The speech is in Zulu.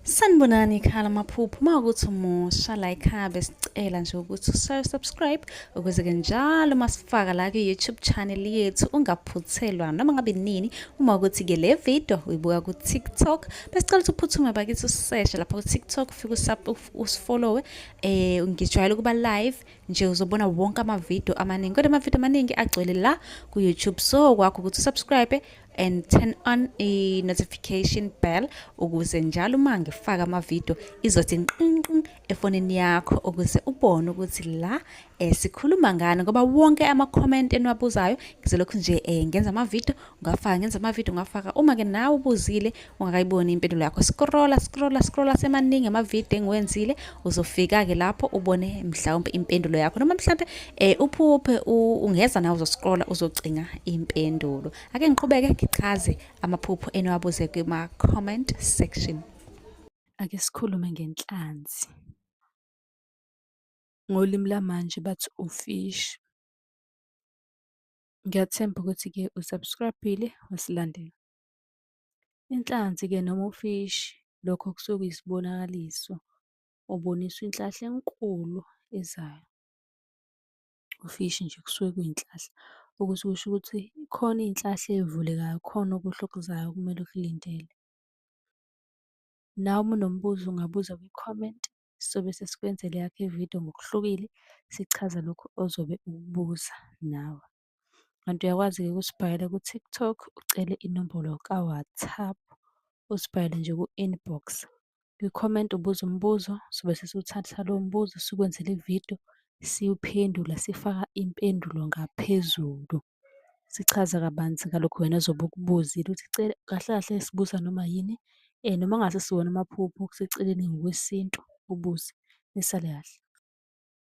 Sanibonani ikhala maphupho mawukuthi umusha la ekhaya besicela nje ukuthi subscribe ukuze-ke njalo masifaka la ku-YouTube channel yethu ungaphuthelwa noma ngabe nini. Uma ukuthi-ke le video uyibuka ku-TikTok besicela ukuthi uphuthume bakithi useshe lapha ku-TikTok ufike usifollowe. Ngijwayele ukuba live nje uzobona wonke amavidiyo amaningi kodwa amavidiyo amaningi agcwele la ku-YouTube, so kwakho ukuthi usubscribe and turn on i-notification bell ukuze njalo uma ngifaka amavidiyo izothi nqinqi efonini yakho ukuze ubone ukuthi la sikhuluma ngani, ngoba wonke ama-comment eniwabuzayo ngizolokhu nje ngenza amavidiyo ngafaka. Uma-ke nawe ubuzile ungakayiboni impendulo yakho, scrolla semaningi amavidiyo engiwenzile uzofika-ke lapho ubone mhlawumbe impendulo yakho, noma mhlawumbe uphuphe ungeza nawe uzoscrolla uzocinga impendulo. Ake ngiqhubeke ngichaze amaphupho eniwabuze kuma-comment section. Ake sikhulume ngenhlanzi. Ngolimi lamanje bathi ufishi. Ngiyathemba ukuthi-ke usubscribe-ile wasilandela. Inhlanzi-ke noma ufishi, lokho kusuke kuyisibonakaliso, uboniswa inhlahla enkulu ezayo. Ufishi nje kusuke kuyinhlahla, okusuke kusho ukuthi khona iy'nhlahla ey'vulekayo, khona okuhle okuzayo okumele ukulindele. Nawe uma unombuzo ungabuza kwi-comment, sobe sesikwenzela eyakho ividiyo ngokuhlukile sichaza lokhu ozobe ukubuza nawe. Kanti uyakwazi-ke ukusibhalela ku-TikTok ucele inombolo ka-WhatsApp, usibhalele nje ku-inbox. Kwi-comment ubuze umbuzo sobe sesiwuthatha lowo mbuzo sikwenzele ividiyo siwuphendula sifaka impendulo ngaphezulu. Sichaza kabanzi ngalokhu wena ozobe ukubuzile ukuthi kahle kahle sibuza noma yini, noma ngase siwona amaphupho kuseceleni ngokwesintu ubuze nisale kahle.